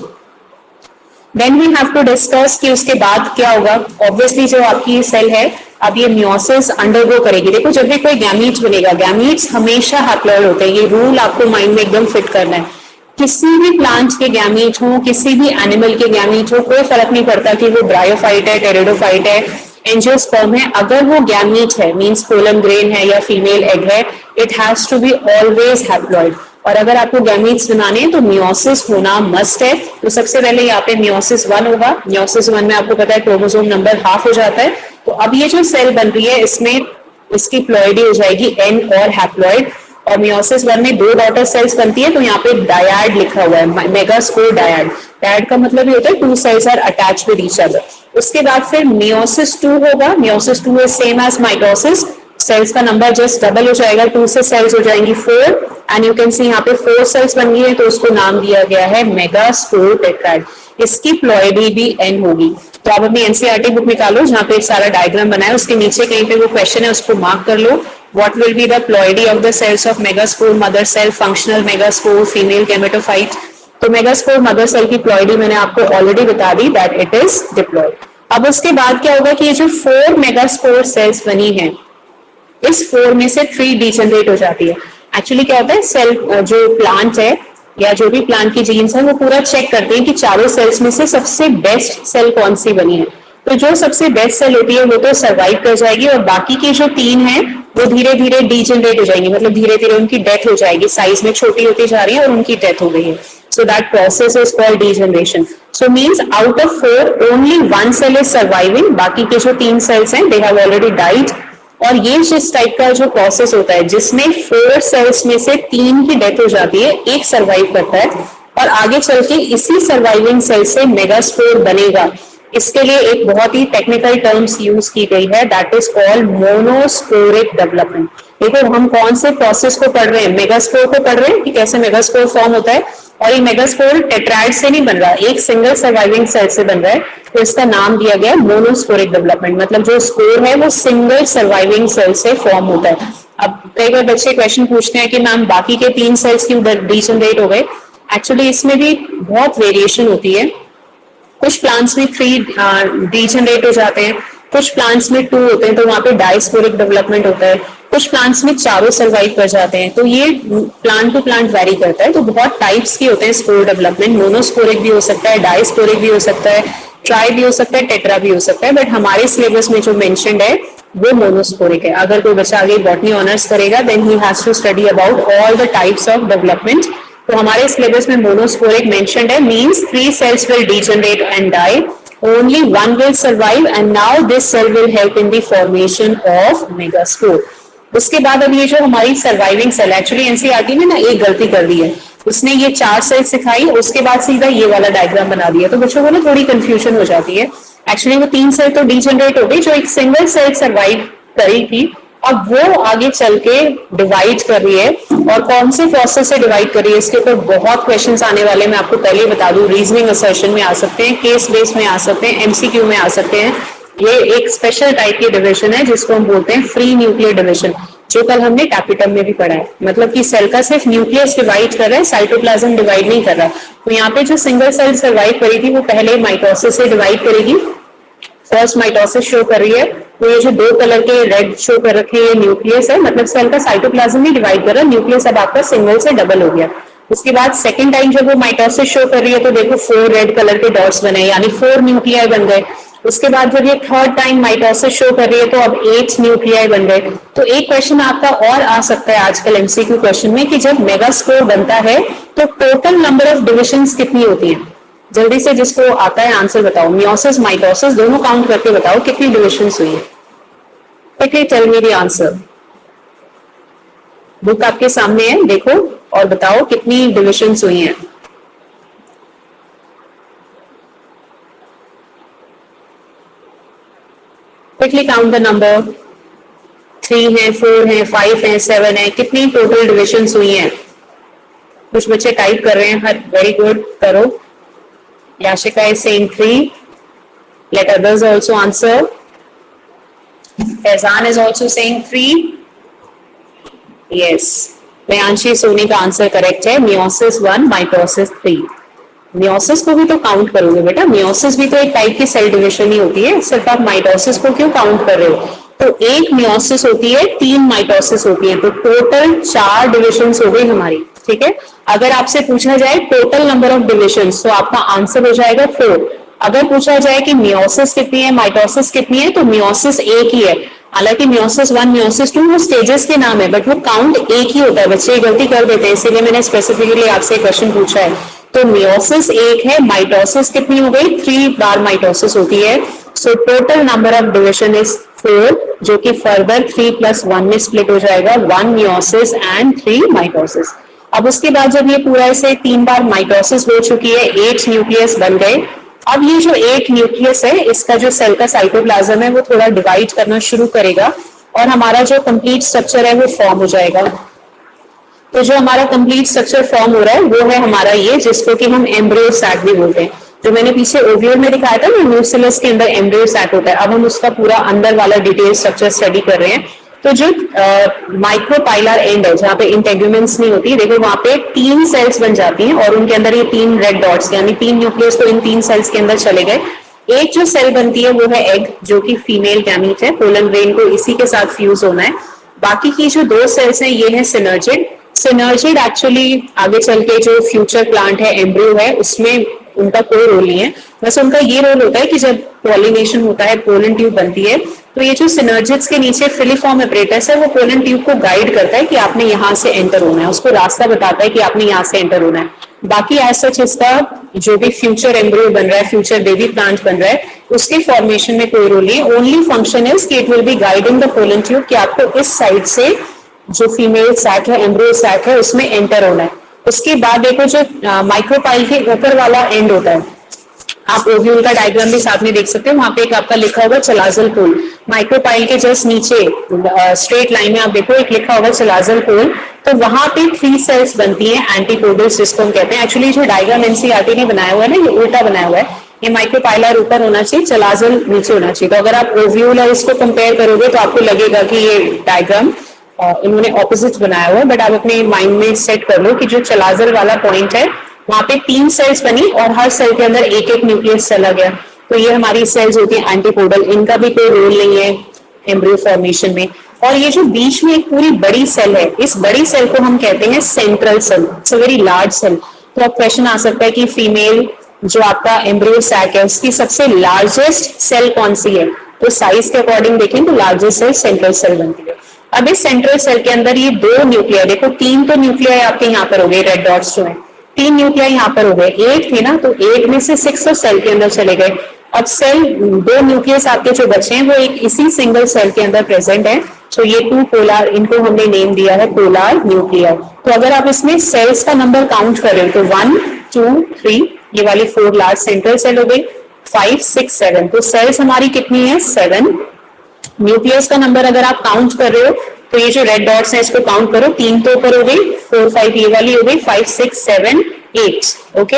Then we have to discuss कि उसके बाद क्या होगा. ऑब्वियसली जो आपकी सेल है अब ये मियोसिस अंडरगो करेगी. देखो जब भी कोई गैमीट बनेगा, गैमीट्स हमेशा हैप्लॉइड होते हैं, ये रूल आपको माइंड में एकदम फिट करना है. किसी भी प्लांट के गैमीट हो, किसी भी एनिमल के गैमीट हो, कोई फर्क नहीं पड़ता कि वो ब्रायोफाइट है, टेरिडोफाइट है, एंजियोस्पर्म है, अगर वो गैमीट है मींस पोलन ग्रेन है या फीमेल एग है, it has to be always haploid. और अगर आपको गैमीट्स बनाने हैं तो मियोसिस होना मस्ट है. तो सबसे पहले यहाँ पे मियोसिस 1 होगा. मियोसिस 1 में आपको पता है क्रोमोसोम नंबर हाफ हो जाता है. तो अब ये जो सेल बन रही है इसमें इसकी प्लॉइडी हो जाएगी n और हैप्लॉइड. और मियोसिस 1 में 2 डॉटर सेल्स बनती है तो यहाँ पे डायड लिखा हुआ है, मेगास्पोर डायड. डायड का मतलब ये होता है 2 cells are attached with each other. उसके बाद फिर मियोसिस 2 होगा. Meiosis 2 is same as mitosis. Cells का नंबर जस्ट डबल हो जाएगा, 2 से सेल्स हो जाएंगी 4 एंड यू कैन सी यहाँ पे 4 सेल्स बन गई है तो उसको नाम दिया गया है मेगास्पोर टेट्राइड. इसकी प्लॉइडी भी n होगी. तो आप अपनी एनसीईआरटी बुक निकालो जहाँ पे एक सारा डायग्राम बना है, उसके नीचे कहीं पे वो क्वेश्चन है उसको मार्क कर लो. What will be the ploidy of the cells of megaspore mother cell, functional megaspore, female gametophyte? तो मेगास्पोर मदर सेल की प्लॉइडी मैंने आपको ऑलरेडी बता दी दैट इट इज डिप्लॉइड. अब उसके बाद क्या होगा कि ये जो 4 मेगास्पोर सेल्स बनी हैं, इस 4 में से 3 डिजनरेट हो जाती है. एक्चुअली क्या होता है, सेल जो प्लांट है या जो भी प्लांट की जीन्स है वो पूरा चेक करते हैं कि चारों सेल्स में से सबसे बेस्ट सेल कौन सी बनी है. तो जो सबसे बेस्ट सेल होती है वो तो सर्वाइव कर जाएगी और बाकी की जो 3 हैं वो धीरे धीरे डीजनरेट हो जाएंगी, मतलब धीरे धीरे उनकी डेथ हो जाएगी, साइज में छोटी होती जा रही है और उनकी डेथ हो गई है. So that process is called degeneration. So means out of 4 only 1 cell is surviving, बाकी के जो 3 सेल्स हैं दे हैव ऑलरेडी डाइड. और ये जिस टाइप का जो प्रोसेस होता है जिसमें 4 सेल्स में से 3 की डेथ हो जाती है, एक सर्वाइव करता है और आगे चल के इसी सर्वाइविंग सेल से मेगास्पोर बनेगा. इसके लिए एक बहुत ही टेक्निकल टर्म्स यूज की गई है that is called monosporic development. देखो हम कौन से प्रोसेस को पढ़ रहे हैं, मेगास्पोर को पढ़ रहे हैं कि कैसे मेगास्पोर फॉर्म होता है. और ये मेगास्पोर टेट्राइड से नहीं बन रहा, एक सिंगल सर्वाइविंग सेल से बन रहा है. तो इसका नाम दिया गया मोनोस्पोरिक डेवलपमेंट, मतलब जो स्पोर है वो सिंगल सर्वाइविंग सेल से फॉर्म होता है. अब कई बार बच्चे क्वेश्चन पूछते हैं कि मैम बाकी के 3 सेल्स क्यों डीजनरेट हो गए. एक्चुअली इसमें भी बहुत वेरिएशन होती है, कुछ प्लांट्स में 3 डीजनरेट हो जाते हैं, कुछ प्लांट्स में 2 होते हैं तो वहां पे डायस्पोरिक डेवलपमेंट होता है, कुछ प्लांट्स में चारों सर्वाइव कर जाते हैं, तो ये प्लांट टू प्लांट वेरी करता है। तो बहुत टाइप्स के होते हैं स्पोर डेवलपमेंट, मोनोस्पोरिक भी हो सकता है, डायस्पोरिक भी हो सकता है, ट्राई भी हो सकता है, टेट्रा भी हो सकता है, बट हमारे सिलेबस में जो मेंशन्ड है वो मोनोस्पोरिक है। अगर कोई बच्चा आगे बॉटनी ऑनर्स करेगा then he has to study about all the types of development. तो हमारे सिलेबस में मोनोस्पोरिक मेंशन्ड है, means 3 cells will degenerate and die, only 1 will survive and now this cell will help in the formation of megaspore। उसके बाद अब ये जो हमारी सर्वाइविंग सेल, एक्चुअली एनसीईआरटी ने ना एक गलती कर दी है, उसने ये 4 सेल सिखाई, उसके बाद सीधा ये वाला डायग्राम बना दिया, तो बच्चों को ना थोड़ी कंफ्यूजन हो जाती है। एक्चुअली वो 3 सेल तो डीजनरेट हो गई, जो एक सिंगल सेल सर्वाइव करी थी, अब वो आगे चल के डिवाइड कर रही है, और कौन से प्रोसेस से डिवाइड कर रही है इसके ऊपर बहुत क्वेश्चंस आने वाले, मैं आपको पहले बता दूं। रीजनिंग असर्शन में आ सकते हैं, केस बेस में आ सकते हैं, एमसीक्यू में आ सकते हैं। ये एक स्पेशल टाइप की डिविजन है जिसको हम बोलते हैं फ्री न्यूक्लियर डिविजन, जो कल हमने कैपिटम में भी पढ़ा है। मतलब कि सेल का सिर्फ न्यूक्लियस डिवाइड कर रहा है, साइटोप्लाज्म डिवाइड नहीं कर रहा। तो यहाँ पे जो सिंगल सेल सर्वाइव करी थी वो पहले माइटोसिस से डिवाइड करेगी, फर्स्ट माइटोसिस शो कर रही है, तो ये जो 2 कलर के रेड शो कर रखे हैं ये न्यूक्लियस है, मतलब सेल का साइटोप्लाज्म नहीं डिवाइड कर रहा, न्यूक्लियस अब आपका सिंगल से डबल हो गया। उसके बाद सेकंड टाइम जब वो माइटोसिस शो कर रही है तो देखो 4 रेड कलर के डॉट्स बने, यानी 4 न्यूक्लियाई बन गए। उसके बाद जब ये थर्ड टाइम माइटोसिस शो कर रही है तो अब 8 न्यूक्लियाई बन गए। तो एक क्वेश्चन आपका और आ सकता है आजकल एमसीक्यू क्वेश्चन में कि जब मेगास्पोर बनता है तो टोटल नंबर ऑफ डिविजन्स कितनी होती है? जल्दी से जिसको आता है आंसर बताओ, मियोसिस माइटोसिस दोनों काउंट करके बताओ कितनी डिविजन्स हुई है। Quickly tell me the answer. Book आपके सामने है, देखो और बताओ कितनी डिविजन्स हुई हैं। Quickly count the number. 3 है, 4 है, 5 है, 7 है, कितनी टोटल डिविजन्स हुई हैं? कुछ बच्चे टाइप कर रहे हैं, वेरी गुड, करो। Yashika is saying 3. Let others also answer. Faizan is also saying 3. Yes. Mayanshi Soni का आंसर करेक्ट है, मियोसिस 1, माइटोसिस 3। मियोसिस को भी तो काउंट करोगे बेटा, मियोसिस भी तो एक टाइप की सेल डिविजन ही होती है, सिर्फ आप माइटोसिस को क्यों काउंट कर रहे हो? तो एक मियोसिस होती है, 3 माइटोसिस होती है, तो टोटल 4 डिविजन्स हो गई हमारी। ठीक है, अगर आपसे पूछा जाए टोटल नंबर ऑफ डिविजन्स तो आपका आंसर हो जाएगा 4। अगर पूछा जाए कि मियोसिस कितनी है, माइटोसिस कितनी है, तो मियोसिस एक ही है। हालांकि मियोसिस 1, मियोसिस 2 वो स्टेजेस के नाम है, बट वो काउंट एक ही होता है। बच्चे गलती कर देते हैं, इसीलिए मैंने स्पेसिफिकली आपसे क्वेश्चन पूछा है। तो मियोसिस एक है, माइटोसिस कितनी हो गई? 3 बार माइटोसिस होती है। So total number of division is 4, जो कि फर्दर 3 + 1 में स्प्लिट हो जाएगा, 1 मियोसिस एंड 3 माइटोसिस। अब उसके बाद जब ये पूरा ऐसे 3 बार माइटोसिस हो चुकी है, 8 न्यूक्लियस बन गए। अब ये जो 8 न्यूक्लियस है, इसका जो सेल का साइटोप्लाज्म है वो थोड़ा डिवाइड करना शुरू करेगा और हमारा जो कंप्लीट स्ट्रक्चर है वो फॉर्म हो जाएगा। तो जो हमारा कंप्लीट स्ट्रक्चर फॉर्म हो रहा है वो है हमारा ये, जिसको कि हम एम्ब्रियो सैक भी बोलते हैं। जो मैंने पीछे ओव्यूल में दिखाया था ना, न्यूक्लियस के अंदर एम्ब्रियो सैक होता है। अब हम उसका पूरा अंदर वाला डिटेल स्ट्रक्चर स्टडी कर रहे हैं। तो जो माइक्रोपाइलर एंड है, जहाँ पे इंटेग्यूमेंट्स नहीं होती, देखो वहां पे 3 सेल्स बन जाती हैं और उनके अंदर ये 3 रेड डॉट्स, यानी 3 न्यूक्लियस तो इन 3 सेल्स के अंदर चले गए। एक जो सेल बनती है वो है एग, जो कि फीमेल गैमीट है, पोलन ग्रेन को इसी के साथ फ्यूज होना है। बाकी की जो 2 सेल्स हैं ये है सिनर्जिड। सिनर्जिड एक्चुअली आगे चल के जो फ्यूचर प्लांट है, एम्ब्रियो है, उसमें उनका कोई रोल नहीं है। बस उनका ये रोल होता है कि जब पॉलिनेशन होता है, पोलन ट्यूब बनती है, तो ये जो सिनर्जिड्स के नीचे फिलीफॉर्म एपरेटस है वो पोलन ट्यूब को गाइड करता है कि आपने यहाँ से एंटर होना है, उसको रास्ता बताता है कि आपने यहाँ से एंटर होना है। बाकी एज सच इसका जो भी फ्यूचर एम्ब्रियो बन रहा है, फ्यूचर बेबी प्लांट बन रहा है, उसके फॉर्मेशन में कोई रोल नहीं है। ओनली फंक्शन इज कि it will be guiding the pollen tube कि आपको इस साइड से जो फीमेल सैक है, एम्ब्रियो सैक है, उसमें एंटर होना है। उसके बाद देखो जो माइक्रोपाइल के ऊपर वाला एंड होता है, आप ओव्यूल का डायग्राम भी साथ में देख सकते हैं, वहां पे एक आपका लिखा होगा चलाजल पोल। माइक्रोपाइल के जस्ट नीचे स्ट्रेट लाइन में आप देखो एक लिखा होगा चलाजल पोल, तो वहां पे 3 सेल्स बनती हैं, एंटीपोडल्स जिसको हम कहते हैं। एक्चुअली जो डायग्राम एनसीईआरटी ने बनाया हुआ है ना, ये उल्टा बनाया हुआ है, ये माइक्रोपाइलर ऊपर होना चाहिए, चलाजल नीचे होना चाहिए। तो अगर आप ओव्यूल और इसको कंपेयर करोगे तो आपको लगेगा कि ये डायग्राम इन्होंने ऑपोजिट बनाया हुआ है, बट आप अपने माइंड में सेट कर लो कि जो चलाजल वाला पॉइंट है वहां पे 3 सेल्स बनी और हर सेल के अंदर एक एक न्यूक्लियस चला गया। तो ये हमारी सेल्स होती है एंटीपोडल, इनका भी कोई रोल नहीं है एम्ब्रियो फॉर्मेशन में। और ये जो बीच में एक पूरी बड़ी सेल है, इस बड़ी सेल को हम कहते हैं central cell, it's a very large cell. तो अब क्वेश्चन आ सकता है कि फीमेल जो आपका एम्ब्रियो सैक है उसकी सबसे लार्जेस्ट सेल कौन सी है? तो साइज के अकॉर्डिंग देखें तो लार्जेस्ट सेल सेंट्रल सेल बनती है। अब इस सेंट्रल सेल के अंदर ये 2 न्यूक्लियाई, देखो 3 तो न्यूक्लियाई आपके यहाँ पर हो गए, रेड डॉट्स जो है 3 न्यूक्लियाई यहाँ पर हो गए, 8 थे ना, तो 8 में से 6 तो सेल के अंदर चले गए। अब सेल 2 न्यूक्लियस आपके जो बचे हैं वो एक इसी सिंगल सेल के अंदर प्रेजेंट है। तो ये 2 पोलर, इनको हमने नेम दिया है पोलर न्यूक्लियाई। तो अगर आप इसमें सेल्स का नंबर काउंट करें तो 1 2 3, ये वाली 4 लार्ज सेंट्रल सेल हो गई, 5 6 7, तो सेल्स हमारी कितनी है? 7। न्यूक्लियस का नंबर अगर आप काउंट कर रहे हो तो ये जो रेड डॉट्स है इसको काउंट करो, 3 तो ऊपर हो गई, 4 5 ये वाली हो गई, 5 6 7 8, ओके,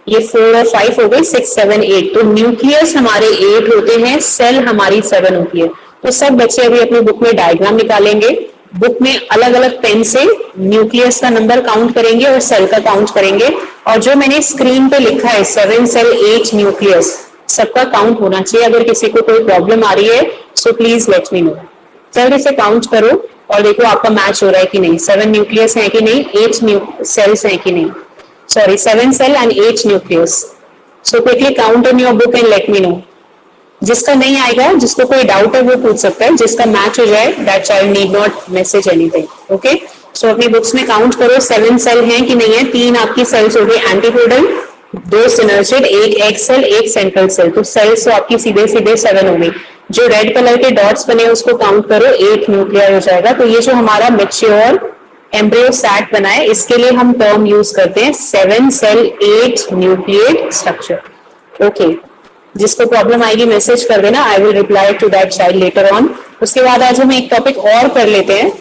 ये 4 और 5 हो गई, 6 7 8। तो न्यूक्लियस हमारे 8 होते हैं, सेल हमारी 7 होती है। तो सब बच्चे अभी अपनी बुक में डायग्राम निकालेंगे, बुक में अलग अलग पेन से न्यूक्लियस का नंबर काउंट करेंगे और सेल का काउंट करेंगे। और जो मैंने स्क्रीन पे लिखा है 7 सेल 8 न्यूक्लियस, सबका काउंट होना चाहिए। अगर किसी को कोई प्रॉब्लम आ रही है so please let me no. जल्दी से काउंट करो और देखो आपका मैच हो रहा है कि नहीं, 7 न्यूक्लियस है कि नहीं, 8 सेल्स है कि नहीं, sorry 7 cell and 8 nucleus. So quickly count in your book and let me know. जिसका नहीं आएगा, जिसको कोई डाउट है वो पूछ सकता है, जिसका मैच हो जाए that child need not message anything, okay. So अपनी बुक्स में काउंट करो 7 सेल है कि नहीं है। 3 आपकी सेल्स हो गई antipodal, 2 synergid, 1 egg cell, 1 central cell, तो सेल्स तो आपकी सीधे सीधे 7 हो गई। जो रेड कलर के डॉट्स बने उसको काउंट करो, 8 न्यूक्लियर हो जाएगा। तो ये जो हमारा मैच्योर एम्ब्रियो सैक बना है इसके लिए हम टर्म यूज करते हैं 7 सेल 8 न्यूक्लियेट स्ट्रक्चर, ओके। जिसको प्रॉब्लम आएगी मैसेज कर देना, I will reply to that child later on. उसके बाद आज हम एक टॉपिक और कर लेते हैं,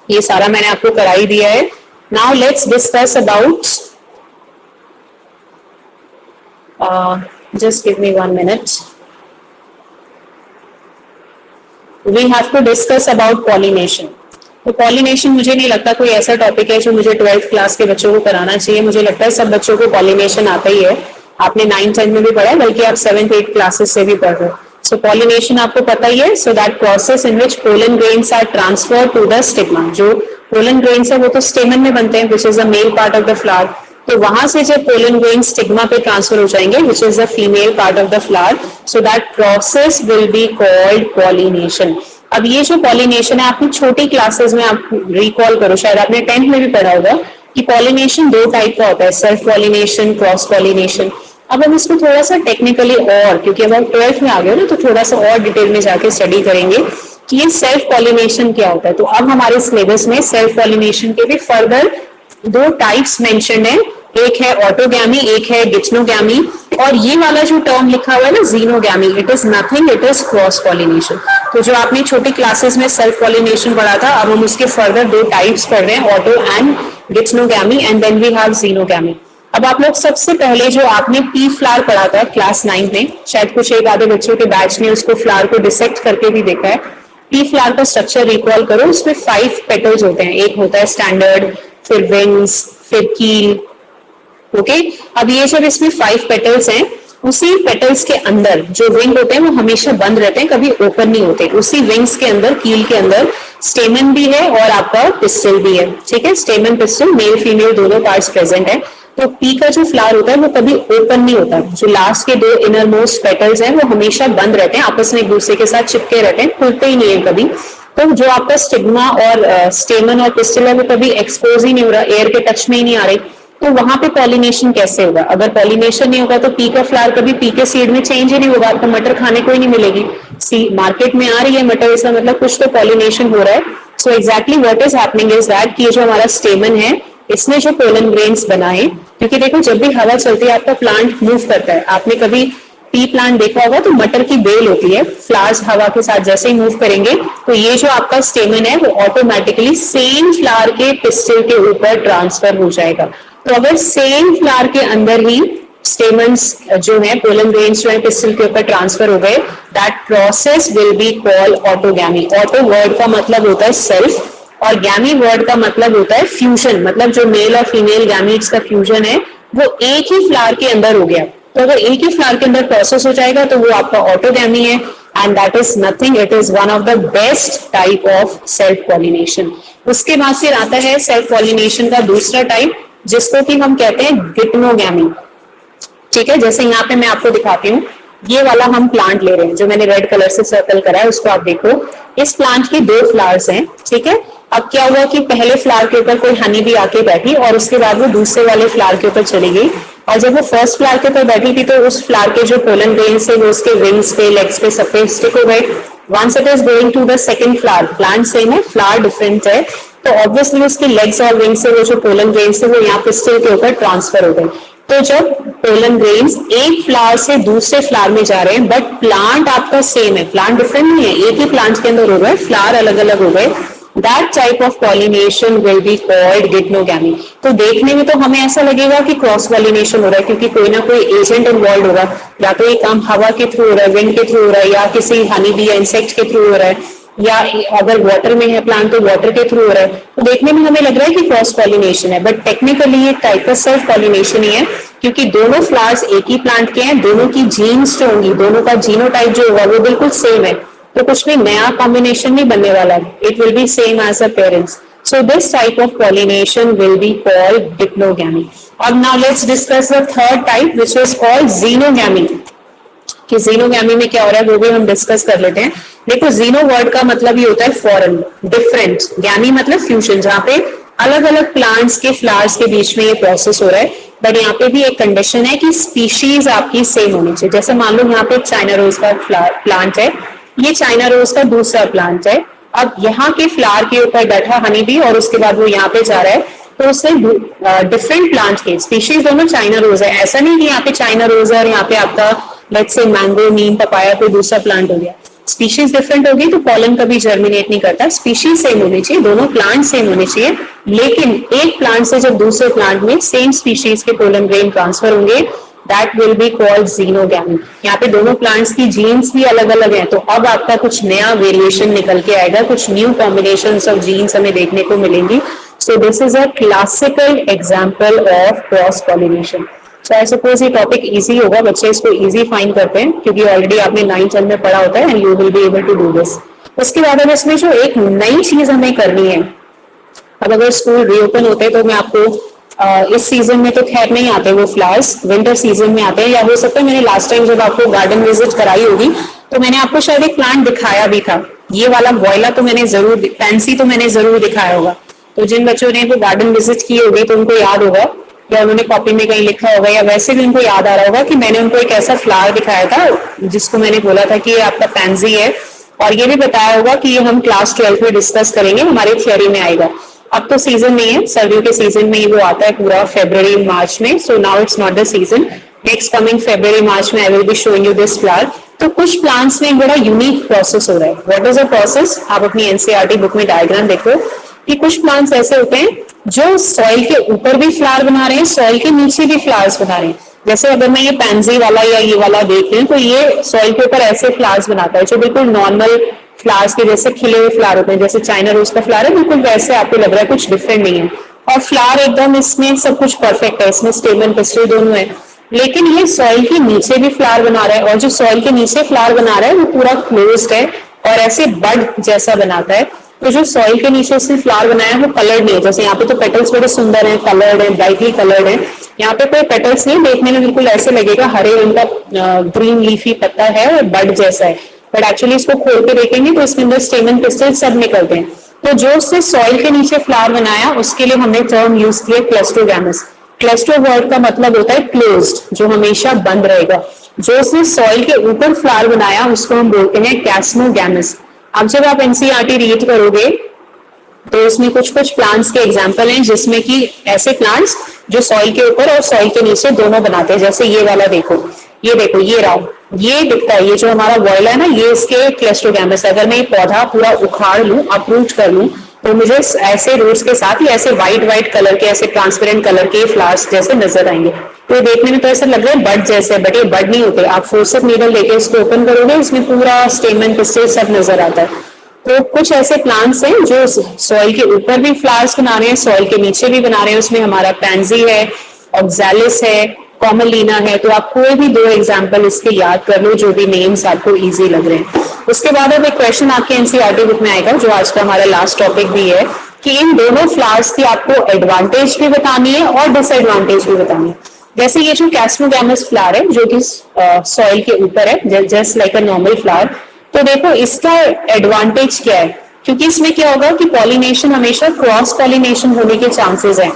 ये सारा मैंने आपको करा ही दिया है। Now let's discuss about, just give me 1 minute. We have to discuss about pollination. तो पॉलिनेशन मुझे नहीं लगता कोई ऐसा टॉपिक है जो मुझे 12th क्लास के बच्चों को कराना चाहिए। मुझे लगता है सब बच्चों को पॉलिनेशन आता ही है, आपने 9th 10th में भी पढ़ा है, बल्कि आप 7th 8th क्लासेस से भी पढ़ रहे हो। सो पॉलिनेशन आपको पता ही है। So that process in which pollen grains are transfer to the stigma. जो पोलन ग्रेन्स है वो तो स्टेमन में बनते हैं, which is the male part of the flower. तो वहां से जब पोलन ग्रेन स्टिग्मा पे ट्रांसफर हो जाएंगे, which is the female part of the flower, so that process will be called pollination. अब ये जो पॉलिनेशन है आपकी छोटी क्लासेस में आप रिकॉल करो, शायद आपने 10th में भी पढ़ा होगा कि पॉलिनेशन 2 टाइप का होता है, सेल्फ पॉलिनेशन, क्रॉस पॉलिनेशन। अब हम इसको थोड़ा सा टेक्निकली, और क्योंकि अब हम 12th में आ गए ना तो थोड़ा सा और डिटेल में जाके स्टडी करेंगे कि ये सेल्फ पॉलिनेशन क्या होता है। तो अब हमारे सिलेबस में सेल्फ पॉलिनेशन के भी फर्दर 2 टाइप्स मेंशन्ड है, एक है ऑटोगैमी, एक है डिचनोगैमी। और ये वाला जो टर्म लिखा हुआ है ना xenogamy, it is nothing, it is cross pollination. तो जो आपने छोटी क्लासेस में सेल्फ पॉलिनेशन पढ़ा था, अब हम उसके फर्दर 2 टाइप्स पढ़ रहे हैं, auto and geitonogamy, and then we have xenogamy. अब आप लोग सबसे पहले जो आपने पी फ्लावर पढ़ा था क्लास 9 में, शायद कुछ एक आधे बच्चों के बैच ने उसको फ्लावर को डिसेक्ट करके भी देखा है। पी फ्लावर का स्ट्रक्चर रिकॉल करो, उसमें 5 पेटल्स होते हैं, एक होता है स्टैंडर्ड, फिर विंग्स, फिर कील, ओके। अब ये जब इसमें 5 पेटल्स हैं, उसी पेटल्स के अंदर जो विंग होते हैं वो हमेशा बंद रहते हैं, कभी ओपन नहीं होते। उसी विंग्स के अंदर, कील के अंदर स्टेमन भी है और आपका पिस्टल भी है, ठीक है। स्टेमन पिस्टल मेल फीमेल दोनों पार्ट्स प्रेजेंट है। तो पी का जो फ्लावर होता है वो कभी ओपन नहीं होता, जो लास्ट के 2 इनर मोस्ट पेटल्स हैं वो हमेशा बंद रहते हैं, आपस में एक दूसरे के साथ चिपके रहते हैं, खुलते ही नहीं है कभी। तो जो आपका स्टिग्मा और स्टेमन और पिस्टल है वो कभी एक्सपोज ही नहीं हो रहा, एयर के टच में ही नहीं आ रही। तो वहां पे पॉलिनेशन कैसे होगा? अगर पॉलिनेशन नहीं होगा तो पी का फ्लावर कभी पी के सीड में चेंज ही नहीं होगा, आपको मटर खाने को ही नहीं मिलेगी। मार्केट में आ रही है मटर, इसका मतलब कुछ तो पॉलिनेशन हो रहा है। So exactly what is happening is that कि ये जो हमारा स्टेमन है इसने जो पोलन ग्रेन्स बनाए, क्योंकि देखो जब भी हवा चलती है आपका प्लांट मूव करता है। आपने कभी पी प्लांट देखा होगा तो मटर की बेल होती है, फ्लावर्स हवा के साथ जैसे ही मूव करेंगे तो ये जो आपका स्टेमन है वो ऑटोमेटिकली सेम फ्लावर के पिस्टल के ऊपर ट्रांसफर हो जाएगा। तो अगर सेम फ्लावर के अंदर ही स्टेमन्स जो है, पोलन ग्रेन्स जो है पिस्टल के ऊपर ट्रांसफर हो गए, that process will be called autogamy. Auto word का मतलब होता है सेल्फ, और गैमी वर्ड का मतलब होता है फ्यूजन, मतलब जो मेल और फीमेल गैमीट्स का फ्यूजन है वो एक ही फ्लावर के अंदर हो गया। तो अगर एक ही फ्लावर के अंदर प्रोसेस हो जाएगा तो वो आपका ऑटोगैमी है, and that is nothing, it is one of the best type of self pollination. उसके बाद फिर आता है सेल्फ पॉलिनेशन का दूसरा टाइप, जिसको कि हम कहते हैं गिप्नोगैमी। ठीक है, जैसे यहाँ पे मैं आपको दिखाती हूँ, ये वाला हम प्लांट ले रहे हैं जो मैंने रेड कलर से सर्कल करा है, उसको आप देखो। इस प्लांट के 2 फ्लावर्स हैं, ठीक है। अब क्या हुआ कि पहले फ्लावर के ऊपर कोई हनी भी आके बैठी और उसके बाद वो दूसरे वाले फ्लावर के ऊपर चली गई, और जब वो फर्स्ट फ्लावर के ऊपर बैठी थी तो उस फ्लावर के जो पोलन ग्रेन्स थे वो उसके विंग्स पे, लेग्स पे, सब पे स्टिक हो गए। Once it is going to the second flower, plant same है, फ्लावर डिफरेंट है, तो ऑब्वियसली उसके लेग्स और विंग्स से वो जो पोलन ग्रेन्स थे वो यहाँ पिस्टिल के ऊपर ट्रांसफर हो गए। तो जब पोलन ग्रेन्स एक फ्लावर से दूसरे फ्लावर में जा रहे हैं बट प्लांट आपका सेम है, प्लांट डिफरेंट नहीं है, एक ही प्लांट के अंदर हो गए, फ्लावर अलग अलग हो गए, that type of pollination will be called geitonogamy. तो देखने में तो हमें ऐसा लगेगा कि क्रॉस पॉलिनेशन हो रहा है, क्योंकि कोई ना कोई एजेंट इन्वॉल्व होगा, या तो ये काम हवा के थ्रू हो रहा है, विंड के थ्रू हो रहा है, या किसी हनी बी या इंसेक्ट के थ्रू हो रहा है, या अगर वाटर में है प्लांट तो वाटर के थ्रू हो रहा है। तो देखने में हमें लग रहा है कि क्रॉस पॉलिनेशन है, बट टेक्निकली ये टाइप का सेल्फ पॉलिनेशन ही है, क्योंकि दोनों फ्लावर्स एक ही प्लांट के हैं, दोनों की जीन्स जो होंगी, दोनों का जीनोटाइप जो होगा वो बिल्कुल सेम है, तो कुछ भी नया कॉम्बिनेशन नहीं बनने वाला है, it will be same as a parents. So this type of pollination will be called dipnogamy. And now let's discuss the third type, which is called xenogamy. कि xenogamy में क्या हो रहा है वो भी हम डिस्कस कर लेते हैं। देखो, xeno वर्ड का मतलब ये होता है फॉरेन, डिफरेंट, गैमी मतलब फ्यूजन, जहाँ पे अलग अलग प्लांट्स के फ्लावर्स के बीच में ये प्रोसेस हो रहा है। बट यहाँ पे भी एक कंडीशन है कि स्पीशीज आपकी सेम होनी चाहिए। जैसे मान लो यहाँ पे चाइना रोज का प्लांट है, ये चाइना रोज का दूसरा प्लांट है, अब यहाँ के फ्लावर के ऊपर बैठा हनी बी और उसके बाद वो यहाँ पे जा रहा है, तो उससे डिफरेंट प्लांट के स्पीशीज दोनों चाइना रोज है। ऐसा नहीं कि यहाँ पे चाइना रोज है और यहाँ पे आपका let's say mango, Neem, papaya कोई दूसरा प्लांट हो गया, स्पीशीज डिफरेंट होगी तो पॉलन कभी जर्मिनेट नहीं करता। स्पीशीज सेम होनी चाहिए, दोनों प्लांट सेम होने चाहिए, लेकिन एक प्लांट से जब दूसरे प्लांट में सेम स्पीशीज के पोलन ग्रेन ट्रांसफर होंगे, that will be called xenogamy। यहाँ पे दोनों प्लांट्स की जीन्स भी अलग अलग हैं, तो अब आपका कुछ नया वेरिएशन निकल के आएगा, कुछ न्यू कॉम्बिनेशंस ऑफ जीन्स हमें देखने को मिलेंगी। So this is a classical example of cross pollination. So I suppose ये टॉपिक इजी होगा, बच्चे इसको इजी फाइंड करते हैं क्योंकि ऑलरेडी आपने 9th में पढ़ा होता है, and you will be able to do this. उसके बाद अब इसमें जो एक नई चीज हमें करनी है, अब अगर स्कूल रीओपन होते हैं तो मैं आपको इस सीजन में तो खैर नहीं आते वो फ्लावर्स, विंटर सीजन में आते हैं, या हो सकता है मैंने लास्ट टाइम जब आपको गार्डन विजिट कराई होगी तो मैंने आपको शायद एक प्लांट दिखाया भी था, ये वाला वॉयला तो मैंने जरूर, फैंसी तो मैंने जरूर दिखाया होगा। तो जिन बच्चों ने वो गार्डन विजिट की होगी तो उनको याद होगा, या उन्होंने कॉपी में कहीं लिखा होगा, या वैसे भी उनको याद आ रहा होगा कि मैंने उनको एक ऐसा फ्लावर दिखाया था जिसको मैंने बोला था कि ये आपका पैंजी है, और ये भी बताया होगा कि ये हम क्लास 12 में डिस्कस करेंगे, हमारे थियोरी में आएगा। अब तो सीजन नहीं है, सर्दियों के सीजन में ही वो आता है पूरा फरवरी मार्च में, so now it's not the season. Next coming फरवरी मार्च में I will be showing you this flower. तो कुछ प्लांट्स में बड़ा यूनिक प्रोसेस हो रहा है। What is the process? आप अपनी एनसीईआरटी बुक में डायग्राम देखो कि कुछ प्लांट्स ऐसे होते हैं जो सॉइल के ऊपर भी फ्लावर बना रहे हैं, सॉइल के नीचे भी फ्लावर्स बना रहे हैं। जैसे अगर मैं ये पैंजी वाला या ये वाला देख रही हूँ तो ये सॉइल के ऊपर ऐसे फ्लावर्स बनाता है जो बिल्कुल नॉर्मल फ्लावर्स के जैसे खिले हुए फ्लावर होते हैं, जैसे चाइना रोज का फ्लावर है, बिल्कुल वैसे आपको लग रहा है, कुछ डिफरेंट नहीं है। और फ्लावर एकदम इसमें सब कुछ परफेक्ट है, इसमें स्टेमन पिस्टिल दोनों है, लेकिन ये सॉइल के नीचे भी फ्लावर बना रहा है, और जो सॉइल के नीचे फ्लावर बना रहा है वो पूरा क्लोज्ड है और ऐसे बड जैसा बनाता है। तो जो सॉइल के नीचे उसने फ्लावर बनाया है वो कलर्ड नहीं है, जैसे यहाँ पे तो पेटल्स बड़े सुंदर हैं, कलर्ड है, ब्राइटली कलर्ड है, यहाँ पे कोई पेटल्स नहीं, देखने में बिल्कुल ऐसे लगेगा हरे रंग का ग्रीन लीफी पत्ता है और बड जैसा है, बट एक्चुअली इसको खोल के देखेंगे तो इसके अंदर स्टेमन पिस्टिल सब निकलते हैं। तो जो उसने सॉइल के नीचे फ्लावर बनाया उसके लिए हमने टर्म यूज किया क्लस्ट्रोगैमस। क्लस्ट्रो वर्ड का मतलब होता है क्लोज्ड, जो हमेशा बंद रहेगा। जो उसने सॉइल के ऊपर फ्लावर बनाया उसको हम बोलते हैं कैस्मोगैमस। अब जब आप एनसीईआरटी रीड करोगे तो इसमें कुछ कुछ प्लांट्स के एग्जाम्पल हैं जिसमें कि ऐसे प्लांट्स जो सॉइल के ऊपर और सॉइल के नीचे दोनों बनाते हैं। जैसे ये वाला देखो, ये देखो, ये रहा, ये दिखता है, ये जो हमारा वॉइल है ना, ये इसके क्लस्ट्रोगैमस। अगर मैं ये पौधा पूरा उखाड़ लूं, अप्रूट कर लूं, तो मुझे ऐसे रूट्स के साथ ही ऐसे व्हाइट व्हाइट कलर के, ऐसे ट्रांसपेरेंट कलर के फ्लावर्स जैसे नजर आएंगे। तो देखने में तो ऐसा लग रहा है बड जैसे, बट ये बड नहीं होते। आप फोर्सेप नीडल लेके इसको ओपन करोगे, इसमें पूरा स्टेमन पिस्टिल सब नजर आता है। तो कुछ ऐसे प्लांट्स हैं जो सॉइल के ऊपर भी फ्लावर्स बना रहे हैं, सॉइल के नीचे भी बना रहे हैं। उसमें हमारा पैंजी है, ऑक्सैलिस है, कॉमलिना है। तो आप कोई भी दो एग्जांपल इसके याद कर लो जो भी नेम्स आपको इजी लग रहे हैं। उसके बाद अब एक क्वेश्चन आपके एनसीईआरटी बुक में आएगा जो आज का हमारा लास्ट टॉपिक भी है कि इन दोनों फ्लावर्स की आपको एडवांटेज भी बतानी है और डिसएडवांटेज भी बतानी है। जैसे ये जो कैस्मोगैमस फ्लावर है जो कि सॉइल के ऊपर है, just like a normal flower, तो देखो इसका एडवांटेज क्या है, क्योंकि इसमें क्या होगा कि पॉलिनेशन हमेशा क्रॉस पॉलिनेशन होने के चांसेस हैं।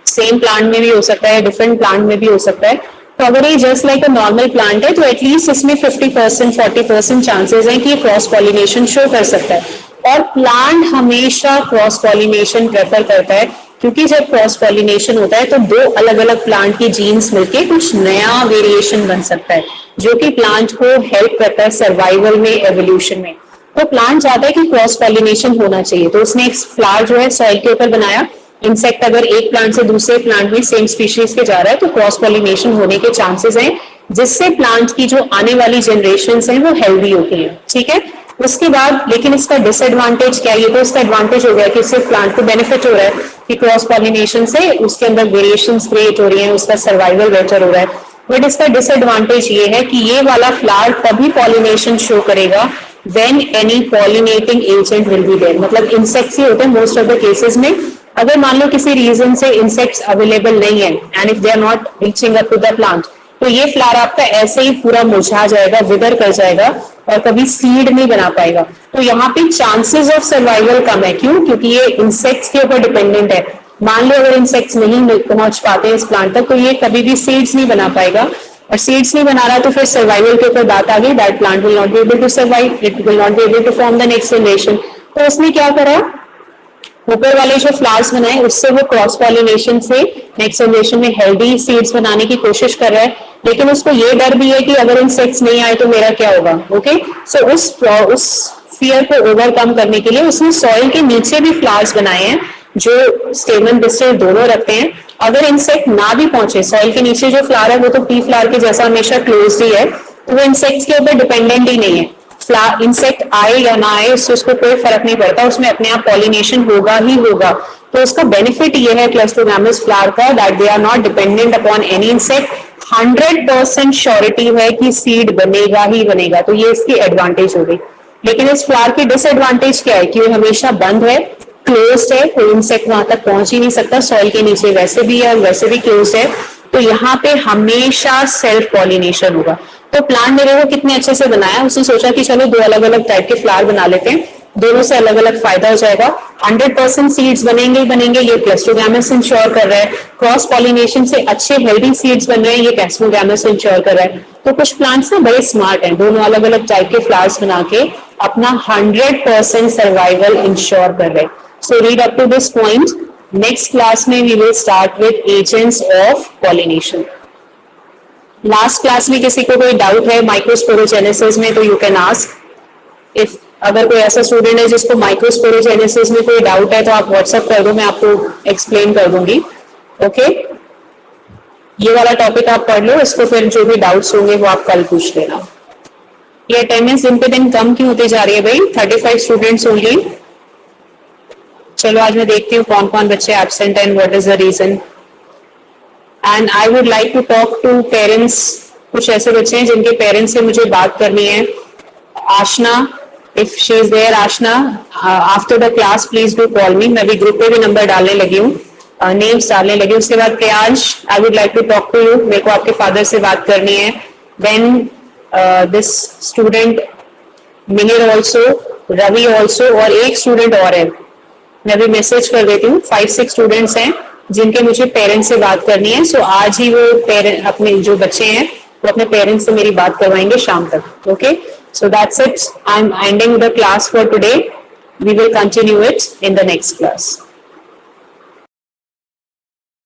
सेम प्लांट में भी हो सकता है, डिफरेंट प्लांट में भी हो सकता है। तो अगर ये just like a normal plant है तो एटलीस्ट इसमें 50% 40% चांसेस हैं कि ये क्रॉस पॉलिनेशन शो कर सकता है। और प्लांट हमेशा क्रॉस पॉलिनेशन प्रेफर करता है, क्योंकि जब क्रॉस पॉलिनेशन होता है तो दो अलग अलग प्लांट की जीन्स मिलके कुछ नया वेरिएशन बन सकता है जो कि प्लांट को हेल्प करता है सर्वाइवल में, एवोल्यूशन में। तो प्लांट चाहता है कि क्रॉस पॉलिनेशन होना चाहिए, तो उसने एक फ्लावर जो है सॉइल के ऊपर बनाया। इंसेक्ट अगर एक प्लांट से दूसरे प्लांट में सेम स्पीशीज के जा रहा है तो क्रॉस पॉलिनेशन होने के चांसेस हैं, जिससे प्लांट की जो आने वाली जनरेशंस हैं वो हेल्दी होती हैं। ठीक है, उसके बाद लेकिन इसका डिसएडवांटेज क्या है? ये तो इसका एडवांटेज हो गया कि इससे प्लांट को बेनिफिट हो रहा है कि क्रॉस पॉलिनेशन से उसके अंदर वेरिएशंस क्रिएट हो रही हैं, उसका सर्वाइवल बेटर हो रहा है। बट इसका डिसएडवांटेज ये है कि ये वाला फ्लावर तभी पॉलिनेशन शो करेगा when any pollinating agent will be there. मतलब इंसेक्ट्स ही होते हैं मोस्ट ऑफ द केसेस में। अगर मान लो किसी रीजन से इंसेक्ट्स अवेलेबल नहीं है and if they are not reaching up to the plant, तो ये फ्लावर आपका ऐसे ही पूरा मुरझा जाएगा, विदर कर जाएगा और कभी सीड नहीं बना पाएगा। तो यहाँ पे चांसेस ऑफ सर्वाइवल कम है। क्यों? क्योंकि ये इंसेक्ट्स के ऊपर डिपेंडेंट है। मान लो अगर इंसेक्ट्स नहीं पहुंच पाते इस प्लांट तक तो ये कभी भी सीड्स नहीं बना पाएगा, और सीड्स नहीं बना रहा तो फिर सर्वाइवल के ऊपर बात आ गई, that plant will not be able to survive, it will not be able to form the next generation. तो उसने क्या करा, ऊपर वाले जो फ्लावर्स बनाए उससे वो क्रॉस पॉलिनेशन से नेक्स्ट जनरेशन में हेल्दी सीड्स बनाने की कोशिश कर रहा है। लेकिन उसको ये डर भी है कि अगर इंसेक्ट्स नहीं आए तो मेरा क्या होगा। ओके, सो उस फियर को ओवरकम करने के लिए उसने सॉइल के नीचे भी फ्लावर्स बनाए हैं जो स्टेमन डिस्टल दोनों रखते हैं। अगर इंसेक्ट ना भी पहुंचे, सॉइल के नीचे जो फ्लावर है वो तो पी फ्लावर के जैसा हमेशा क्लोज ही है, तो वो इंसेक्ट्स के ऊपर डिपेंडेंट ही नहीं है। इंसेक्ट आए या ना आए उससे उसको कोई फर्क नहीं पड़ता, उसमें अपने आप पॉलिनेशन होगा ही होगा। तो उसका बेनिफिट ये है क्लैस्ट्रोगैमस फ्लावर का, that they are not dependent upon any insect. 100% surety है कि सीड बनेगा ही बनेगा, तो ये इसकी एडवांटेज हो गई। लेकिन इस फ्लावर की डिसएडवांटेज क्या है कि वो हमेशा बंद है, क्लोज्ड है, कोई इंसेक्ट वहां तक पहुंच ही नहीं सकता। सॉइल के नीचे वैसे भी है और वैसे भी क्लोज है, तो यहाँ पे हमेशा सेल्फ पॉलिनेशन होगा। तो प्लांट मेरे को कितने अच्छे से बनाया, उसने सोचा कि चलो दो अलग अलग टाइप के फ्लावर बना लेते हैं, दोनों से अलग अलग फायदा हो जाएगा। 100% सीड्स बनेंगे ही बनेंगे, ये क्लैस्ट्रोगैमस इंश्योर कर रहा है। क्रॉस पॉलिनेशन से अच्छे हेल्दी सीड्स बन रहे हैं, ये कैस्मोगैमस इंश्योर कर रहा है। तो कुछ प्लांट्स ना बड़े स्मार्ट हैं, दोनों अलग अलग टाइप के फ्लावर्स बना के अपना 100% सर्वाइवल इंश्योर कर रहे हैं। So read up to this point. Next class में we will start with agents of pollination. Last class में किसी को कोई डाउट है माइक्रोस्पोरोजेनेसिस में तो यू कैन आस्क। इफ अगर कोई ऐसा स्टूडेंट है जिसको माइक्रोस्पोरोजेनेसिस में कोई डाउट है तो आप व्हाट्सएप कर दो, मैं आपको एक्सप्लेन कर दूंगी। ओके, ये वाला टॉपिक आप पढ़ लो, इसको फिर जो भी डाउट्स होंगे वो आप कल पूछ लेना। ये अटेंडेंस दिन पे दिन कम क्यों होती जा रही है भाई? 35 स्टूडेंट्स ओनली। चलो आज मैं देखती हूँ कौन कौन बच्चे absent and what is the reason. And I would like to talk to parents. कुछ ऐसे बच्चे हैं जिनके पेरेंट्स से मुझे बात करनी है। Aashna, if she is there, Aashna after the class please do call me. मैं भी ग्रुप पे भी नंबर डालने लगी हूँ, नेम्स डालने लगी हूँ। उसके बाद Priyansh, I would like to talk to you, मेरे को आपके फादर से बात करनी है। Then this student Mihir also, Ravi also, और एक स्टूडेंट और है, मैं भी मैसेज कर देती हूँ। 5-6 स्टूडेंट्स हैं जिनके मुझे पेरेंट्स से बात करनी है। सो आज ही वो पेरेंट अपने जो बच्चे हैं वो अपने पेरेंट्स से मेरी बात करवाएंगे शाम तक। Okay, so that's it, I am ending the class for today. We will continue it in the next class.